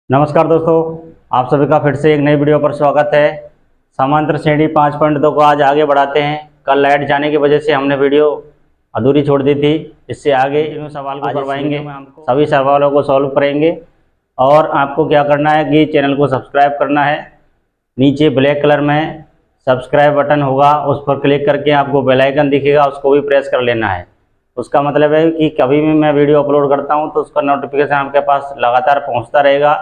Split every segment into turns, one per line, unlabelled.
नमस्कार दोस्तों, आप सभी का फिर से एक नई वीडियो पर स्वागत है। समांतर श्रेणी 5.2 को आज आगे बढ़ाते हैं। कल लाइट जाने की वजह से हमने वीडियो अधूरी छोड़ दी थी। इससे आगे इन सवाल को करवाएंगे, सभी सवालों को सॉल्व करेंगे। और आपको क्या करना है कि चैनल को सब्सक्राइब करना है। नीचे ब्लैक कलर में सब्सक्राइब बटन होगा, उस पर क्लिक करके आपको बेल आइकन दिखेगा, उसको भी प्रेस कर लेना है। उसका मतलब है कि कभी भी मैं वीडियो अपलोड करता हूं तो उसका नोटिफिकेशन आपके पास लगातार पहुंचता रहेगा।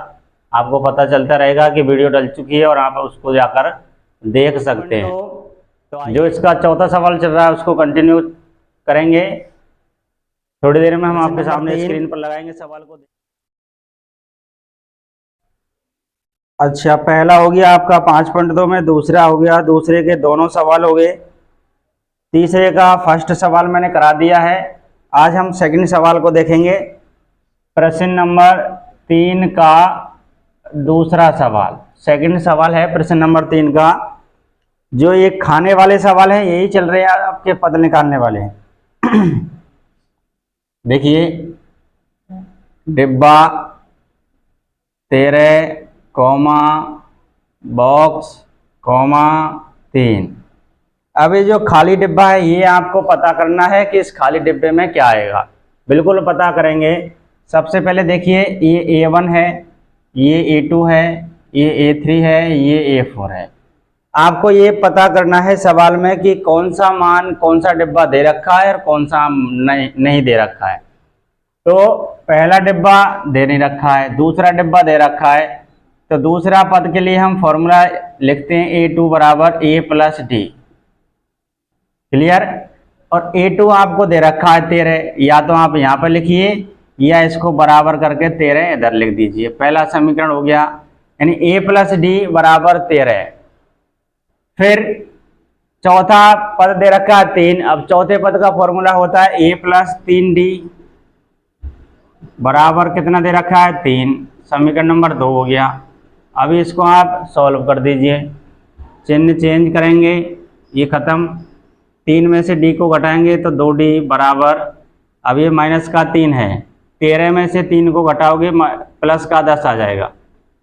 आपको पता चलता रहेगा कि वीडियो डल चुकी है और आप उसको जाकर देख सकते हैं। तो जो इसका चौथा सवाल चल रहा है उसको कंटिन्यू करेंगे। थोड़ी देर में हम आपके सामने स्क्रीन पर लगाएंगे सवाल को। अच्छा, पहला हो गया आपका 5.2 में, दूसरा हो गया, दूसरे के दोनों सवाल हो गए। तीसरे का फर्स्ट सवाल मैंने करा दिया है। आज हम सेकंड सवाल को देखेंगे। प्रश्न नंबर 3 का दूसरा सवाल, सेकंड सवाल है प्रश्न नंबर 3 का। जो ये खाने वाले सवाल है यही चल रहे हैं आपके पद निकालने वाले हैं। देखिए, डिब्बा 13, बॉक्स 3। अब ये जो खाली डिब्बा है ये आपको पता करना है कि इस खाली डिब्बे में क्या आएगा। बिल्कुल पता करेंगे। सबसे पहले देखिए, ये A1 है, ये A2 है, ये A3 है, ये A4 है। आपको ये पता करना है सवाल में कि कौन सा मान कौन सा डिब्बा दे रखा है और कौन सा नहीं दे रखा है। तो पहला डिब्बा दे नहीं रखा है, दूसरा डिब्बा दे रखा है। तो दूसरा पद के लिए हम फॉर्मूला लिखते हैं A2 बराबर A प्लस D। क्लियर। और A2 आपको दे रखा है 13, या तो आप यहाँ पर लिखिए या इसको बराबर करके 13 इधर लिख दीजिए। पहला समीकरण हो गया, यानी A प्लस D बराबर 13। फिर चौथा पद दे रखा है 3। अब चौथे पद का फॉर्मूला होता है A प्लस 3D बराबर कितना दे रखा है 3। समीकरण नंबर 2 हो गया। अभी इसको आप सॉल्व कर दीजिए, चिन्ह चेंज करेंगे, ये खत्म। 3 में से D को घटाएंगे तो 2D बराबर, अब ये माइनस का 3 है, 13 में से 3 को घटाओगे प्लस का 10 आ जाएगा।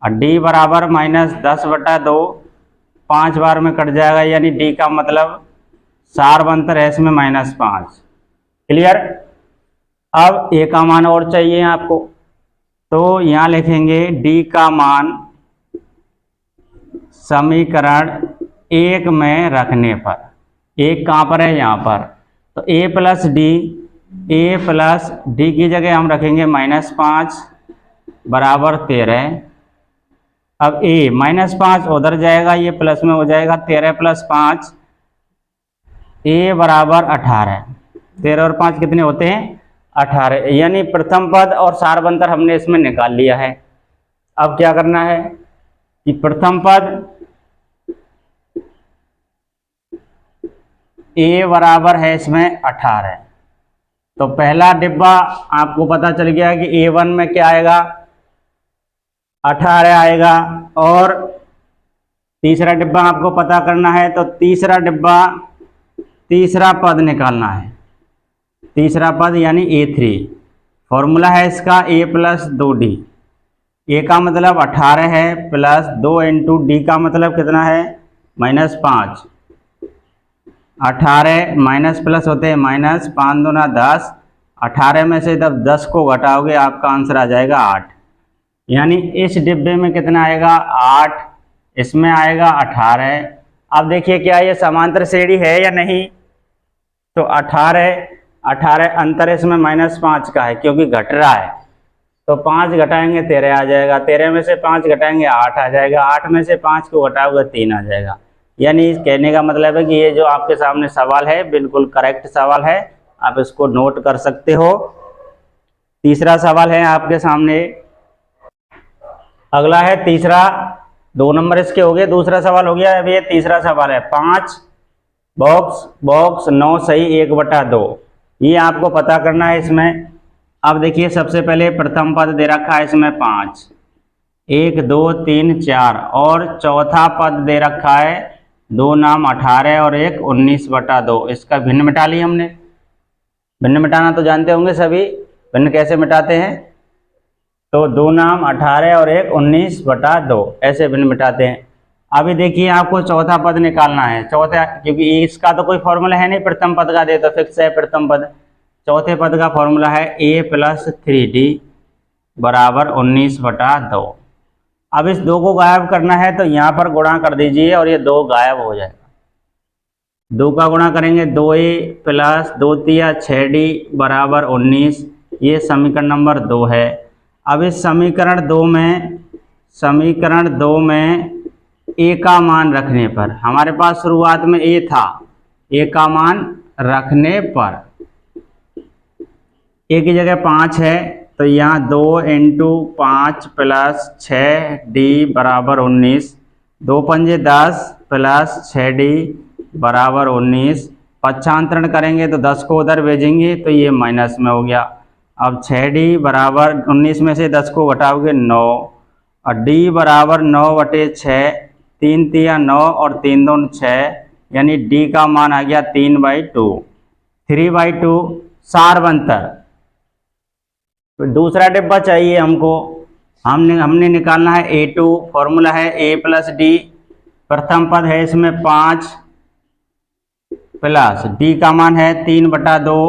और D बराबर माइनस 10/2, 5 बार में कट जाएगा, यानी D का मतलब सार्वंतर है इसमें -5। क्लियर। अब A का मान और चाहिए आपको, तो यहाँ लिखेंगे D का मान समीकरण 1 में रखने पर। 1 कहाँ पर है? यहाँ पर। तो A प्लस D की जगह हम रखेंगे -5 बराबर 13। अब A -5 उधर जाएगा, ये प्लस में हो जाएगा, 13 + 5 A बराबर 18। 13 और 5 कितने होते हैं? 18। यानी प्रथम पद और सार्वंतर हमने इसमें निकाल लिया है। अब क्या करना है कि प्रथम पद A बराबर है इसमें 18। तो पहला डिब्बा आपको पता चल गया कि A1 में क्या आएगा? 18 आएगा। और तीसरा डिब्बा आपको पता करना है, तो तीसरा पद निकालना है। तीसरा पद यानी A3। फॉर्मूला है इसका A प्लस 2D। A का मतलब 18 है, प्लस 2 × D का मतलब कितना है? -5। 18 माइनस प्लस होते हैं माइनस, 5 दूना 10। 18 में से जब 10 को घटाओगे आपका आंसर आ जाएगा 8। यानी इस डिब्बे में कितना आएगा? 8। इसमें आएगा 18। अब देखिए क्या ये समांतर श्रेणी है या नहीं? तो 18 अंतर इसमें -5 का है क्योंकि घट रहा है। तो 5 घटाएंगे 13 आ जाएगा, 13 में से 5 घटाएंगे 8 आ जाएगा, 8 में से 5 को घटाओगे 3 आ जाएगा। यानी कहने का मतलब है कि ये जो आपके सामने सवाल है बिल्कुल करेक्ट सवाल है, आप इसको नोट कर सकते हो। तीसरा सवाल है आपके सामने। अगला है तीसरा, 2 नंबर इसके हो गए। दूसरा सवाल हो गया। अब ये तीसरा सवाल है। 5 बॉक्स 9 सही 1/2, ये आपको पता करना है इसमें। अब देखिए, सबसे पहले प्रथम पद दे रखा है इसमें 5, 1 2 3 4, और चौथा पद दे रखा है 2 नाम 18 और 1 19/2। इसका भिन्न मिटा ली हमने। भिन्न मिटाना तो जानते होंगे सभी, भिन्न कैसे मिटाते हैं? तो 2 नाम 18 और 1 19/2 ऐसे भिन्न मिटाते हैं। अभी देखिए आपको चौथा पद निकालना है। चौथा, क्योंकि इसका तो कोई फॉर्मूला है नहीं, प्रथम पद का दे तो फिक्स है प्रथम पद। चौथे पद का फॉर्मूला है a + 3d = 19/2। अब इस 2 को गायब करना है तो यहाँ पर गुणा कर दीजिए और ये 2 गायब हो जाएगा। 2 का गुणा करेंगे 2a + 2 × 6d = 19। ये समीकरण नंबर 2 है। अब इस समीकरण 2 में a का मान रखने पर, हमारे पास शुरुआत में a था, a का मान रखने पर a की जगह 5 है तो यहाँ 2 × 5 + 6d = 19। 2 पंजे 10 + 6d = 19। पक्षांतरण करेंगे तो 10 को उधर भेजेंगे तो ये माइनस में हो गया। अब 6d = 19 में से 10 को घटाओगे 9 और d = 9/6। 3 × 9 और 3 दूनी 6, यानी d का मान आ गया 3/2। 3/2 सार्वंतर। दूसरा डिब्बा चाहिए हमको, हमने निकालना है a2। फॉर्मूला है a + d। प्रथम पद है इसमें 5 प्लस d का मान है 3/2।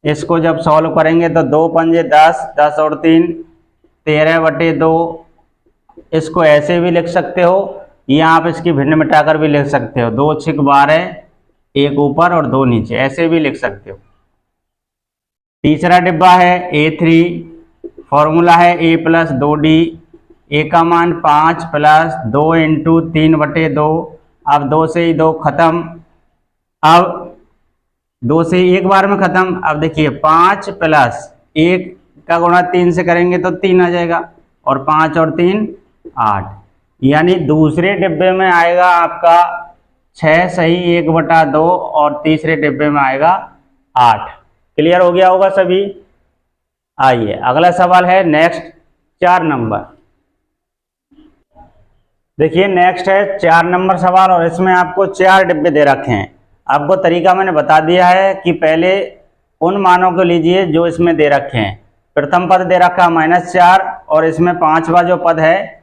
इसको जब सॉल्व करेंगे तो 2 पंजे 10, 10 और 3 13/2। इसको ऐसे भी लिख सकते हो या आप इसकी भिन्न मिटाकर भी लिख सकते हो। 2 × 6 = 12, 1 ऊपर और 2 नीचे, ऐसे भी लिख सकते हो। तीसरा डिब्बा है a3। फॉर्मूला है a + 2d। a का मान 5 प्लस 2 × 3/2। अब 2 से ही 2 खत्म। अब 2 से 1 बार में खत्म। अब देखिए 5 + 1 का गुणा 3 से करेंगे तो 3 आ जाएगा और 5 और 3 8, यानी दूसरे डिब्बे में आएगा आपका 6 सही 1/2 और तीसरे डिब्बे में आएगा 8। क्लियर हो गया होगा सभी। आइए अगला सवाल है नेक्स्ट 4 नंबर। देखिए नेक्स्ट है 4 नंबर सवाल और इसमें आपको 4 डिब्बे दे रखे हैं। आपको तरीका मैंने बता दिया है कि पहले उन मानों को लीजिए जो इसमें दे रखे हैं। प्रथम पद दे रखा -4 और इसमें 5वां जो पद है,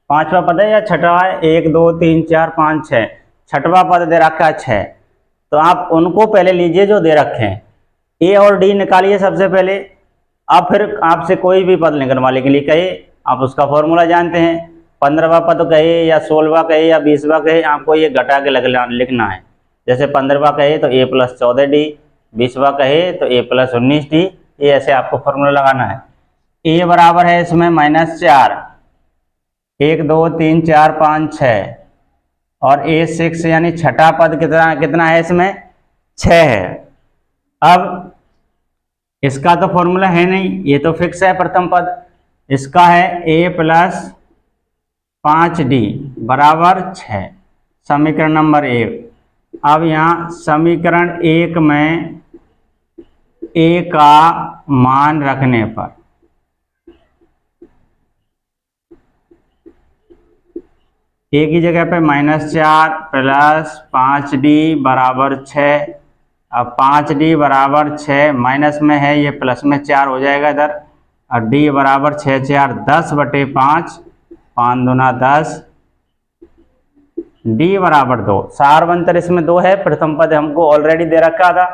5वां पद है या छठवां है, 1 2 3 4 5 6, छठवां पद दे रखा है 6। तो आप उनको पहले लीजिए जो दे रखे हैं। ए और डी निकालिए सबसे पहले। अब फिर आपसे कोई भी पद निकलवाने के लिए कहे, आप उसका फॉर्मूला जानते हैं। 15वां पद कहे या 16वां कहे या 20वां कहे, आपको ये घटा के लिखना है। जैसे 15वां कहे तो a + 14d, 20वां कहे तो a + 19d, ये ऐसे आपको फॉर्मूला लगाना है। a बराबर है इसमें -4, 1 2 3 4 5 6 और a6 यानी छठा पद कितना है इसमें 6 है। अब इसका तो फॉर्मूला है नहीं, ये तो फिक्स है प्रथम पद। इसका है a + 5d = 6, समीकरण नंबर 1। अब यहाँ समीकरण 1 में a का मान रखने पर a की जगह पे -4 + 5d = 6। अब 5d = 6, माइनस में है ये प्लस में 4 हो जाएगा इधर, और d = 6 4 10/5, 5 दूना 10, d = 2। सार्वंतर इसमें 2 है। प्रथम पद हमको ऑलरेडी दे रखा था।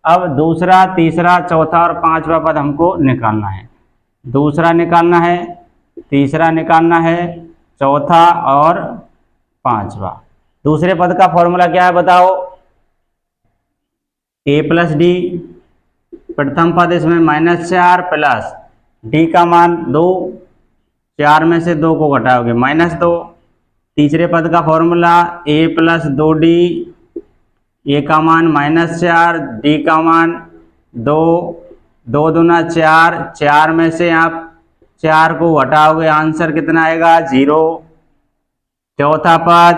अब दूसरा, तीसरा, चौथा और 5वां पद हमको निकालना है। दूसरा निकालना है, तीसरा निकालना है, चौथा और 5वां। दूसरे पद का फॉर्मूला क्या है बताओ? a + d। प्रथम पद इसमें -4 प्लस d का मान 2, 4 में से 2 को घटाओगे -2। तीसरे पद का फॉर्मूला a + 2d, a का मान -4, d का मान 2, 2 दूना 4, 4 में से आप 4 को घटाओगे, आंसर कितना आएगा 0। चौथा पद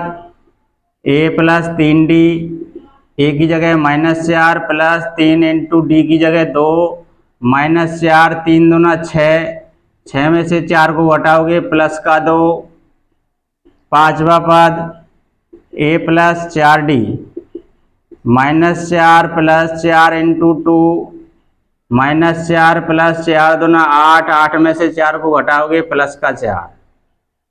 a + 3d, a की जगह -4 प्लस 3 × d की जगह 2, -4, 3 दूना 6, 6 में से 4 को घटाओगे प्लस का 2। पांचवा पद a + 4d, -4 प्लस 4 × 2, -4 प्लस 4 दूना 8, 8 में से 4 को घटाओगे प्लस का 4,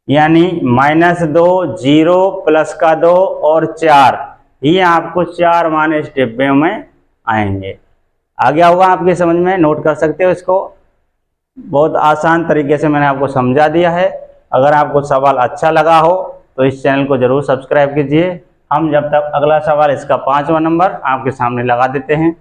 यानी -2, 0 प्लस का 2 और 4, ये आपको 4 मान इस डिब्बे में आएंगे। आ गया होगा आपके समझ में, नोट कर सकते हो इसको। बहुत आसान तरीके से मैंने आपको समझा दिया है। अगर आपको सवाल अच्छा लगा हो तो इस चैनल को ज़रूर सब्सक्राइब कीजिए। हम जब तक अगला सवाल इसका 5वां नंबर आपके सामने लगा देते हैं।